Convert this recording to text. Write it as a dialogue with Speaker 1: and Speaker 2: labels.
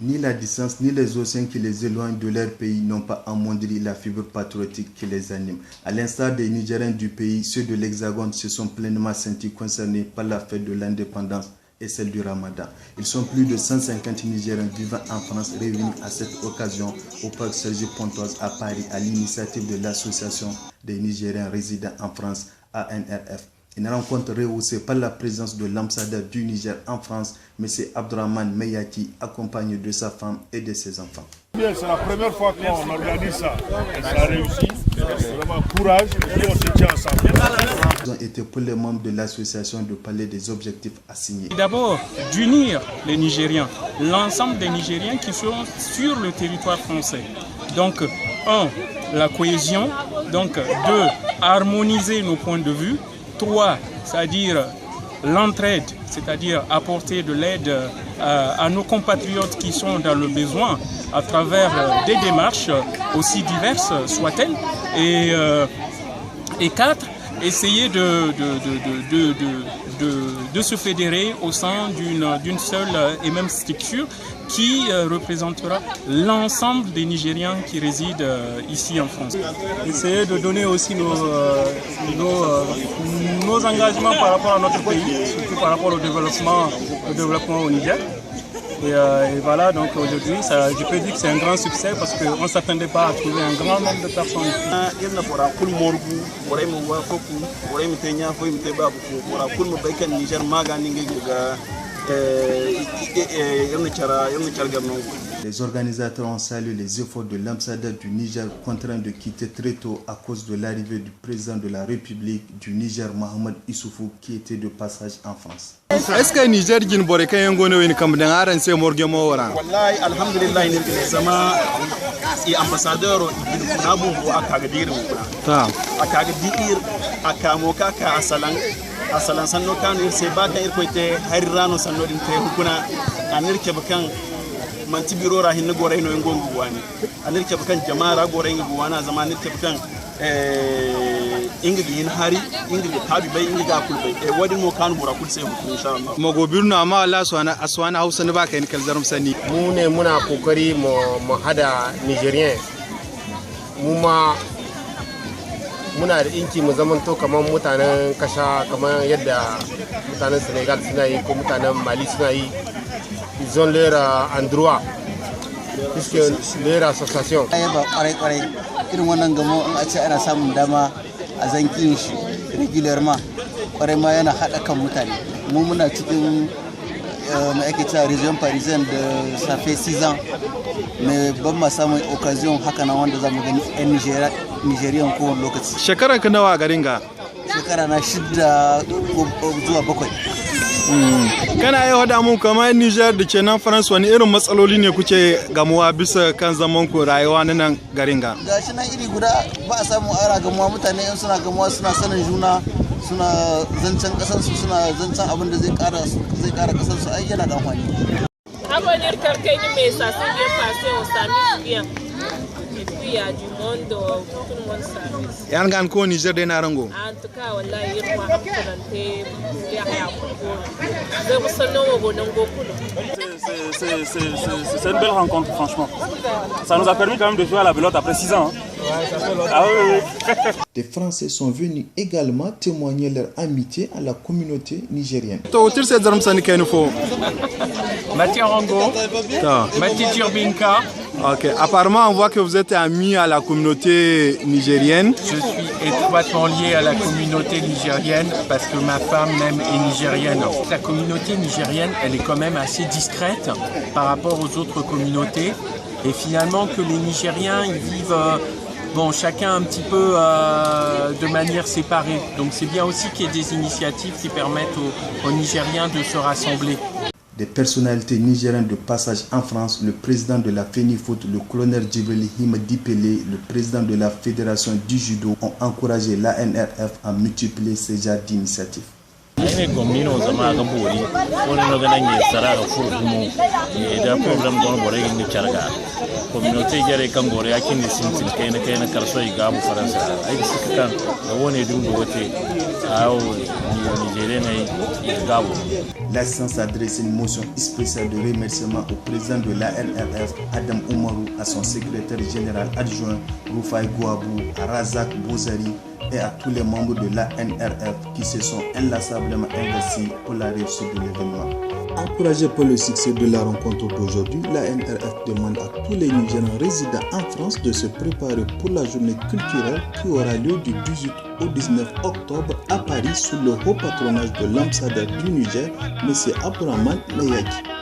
Speaker 1: Ni la distance ni les océans qui les éloignent de leur pays n'ont pas amoindri la fibre patriotique qui les anime. À l'instar des Nigériens du pays, ceux de l'Hexagone se sont pleinement sentis concernés par la fête de l'indépendance et celle du Ramadan. Ils sont plus de 150 Nigériens vivant en France réunis à cette occasion au parc Sergi Pontoise à Paris à l'initiative de l'association des Nigériens résidant en France, ANRF. Une rencontre rehaussée par la présence de l'ambassadeur du Niger en France, M. Abdourahmane Meyaki, accompagné de sa femme et de ses enfants.
Speaker 2: C'est la première fois qu'on organise ça. Et ça a réussi. Vraiment courage et on se tient ensemble.
Speaker 1: Ils ont été pour les membres de l'association de parler des objectifs assignés.
Speaker 3: D'abord, d'unir les Nigériens, l'ensemble des Nigériens qui sont sur le territoire français. Donc, la cohésion. Donc, 2, harmoniser nos points de vue. 3, c'est-à-dire l'entraide, c'est-à-dire apporter de l'aide à nos compatriotes qui sont dans le besoin à travers des démarches aussi diverses soient-elles. Et 4, essayer de se fédérer au sein d'une seule et même structure qui représentera l'ensemble des Nigériens qui résident ici en France.
Speaker 4: Essayer de donner aussi nos engagements par rapport à notre pays, surtout par rapport au développement au Niger. Et voilà, donc aujourd'hui, je peux dire que c'est un grand succès parce qu'on ne s'attendait pas à trouver un grand nombre de personnes
Speaker 1: Les organisateurs ont salué les efforts de l'ambassadeur du Niger contraint de quitter très tôt à cause de l'arrivée du président de la République du Niger, Mohamed Issoufou, qui était de passage en France.
Speaker 5: Est-ce que le Niger a une bonne c'est
Speaker 6: Wallahi, alhamdulillah, ambassadeur asalan sanno kanu irse baka irkoite harirano sanno din te hukuna anirke bakan manti birora hinne gore no ngongu wani anirke bakan jama'a gore ngi wana zaman irke bakan ingi yin hari ingi tabi bai ingi ga kulbai wadin mo kanu bura kul sai hukun insha Allah
Speaker 5: mo gobirnu amma Allah aswana Hausa ne baka yin kalzarum sani
Speaker 7: mu ne muna kokari mu hada Nigerian mu ma muna da inki mu zamanto kamar mutanen kasha kamar yadda mutanen Senegal suna yi ko mutanen Mali suna yi ils ont leur endroit puisque leur association
Speaker 8: ba kwarai irin wannan gamo in a ce ana samun dama a zankin shi regularly kwarai ma yana hada kan mutane mu muna cikin mai ake cewa region parisienne de ça fait 6 ans mais ban ma samun occasion haka nan wanda zamu gani yan Nigerian kowane lokaci.
Speaker 5: Shekarar ka nawa a garin ga?
Speaker 8: Shekara na 6 zuwa 7.
Speaker 5: Kana yi hada mun kamar Niger da ke nan France wani irin matsaloli ne kuke gamuwa bisa kan zaman ku rayuwa na nan garin ga?
Speaker 8: Gashi nan iri guda ba a samu ara gamuwa mutane in suna gamuwa suna sanin juna suna zancen kasansu suna zancen abin da zai kara kasansu ai yana da amfani.
Speaker 9: Avenir quelqu'un mais ça s'est bien passé, on s'amuse bien. Et puis il y a du monde, tout le monde s'amuse.
Speaker 5: Yan gan ko Niger dai na rango.
Speaker 9: En tout cas, wallahi yin ma hamkarante ya haya ko. Zai musanno mo bonan gokulo.
Speaker 4: C'est une belle rencontre, franchement. Ça nous a permis quand même de jouer à la belote après 6 ans.
Speaker 6: Ouais, ça fait longtemps. Ah
Speaker 1: oui. Des Français sont venus également témoigner leur amitié à la communauté nigérienne.
Speaker 3: Mathieu Rango, Mathieu Turbinka.
Speaker 5: Ok, apparemment on voit que vous êtes amis à la communauté nigérienne.
Speaker 3: Je suis étroitement lié à la communauté nigérienne parce que ma femme même est nigérienne. La communauté nigérienne, elle est quand même assez discrète par rapport aux autres communautés. Et finalement que les Nigériens, ils vivent chacun un petit peu de manière séparée. Donc c'est bien aussi qu'il y ait des initiatives qui permettent aux Nigériens de se rassembler.
Speaker 1: Des personnalités nigériennes de passage en France, le président de la FENIFOOT, le colonel Djibril Dipele, le président de la Fédération du Judo ont encouragé l'ANRF à multiplier ces genres d'initiatives.
Speaker 10: Aine gomnino zama ga bori woni no ganan ye sara ga furgumo da program don bore ni charga communauté jare kan bore yakin ni sintin kayna karso ga mu faransa ai suka kan da woni dum do wote
Speaker 1: L'assistance a adressé une motion spéciale de remerciement au président de l'ANRF, Adam Oumarou, à son secrétaire général adjoint, Rufai Gouabou, à Razak Bouzari et à tous les membres de l'ANRF qui se sont inlassablement investis pour la réussite de l'événement. Encouragé par le succès de la rencontre d'aujourd'hui, l'ANRF demande à tous les Nigériens résidant en France de se préparer pour la journée culturelle qui aura lieu du 18 au 19 octobre à Paris sous le haut patronage de l'ambassadeur du Niger, M. Abdourahmane Meyaki.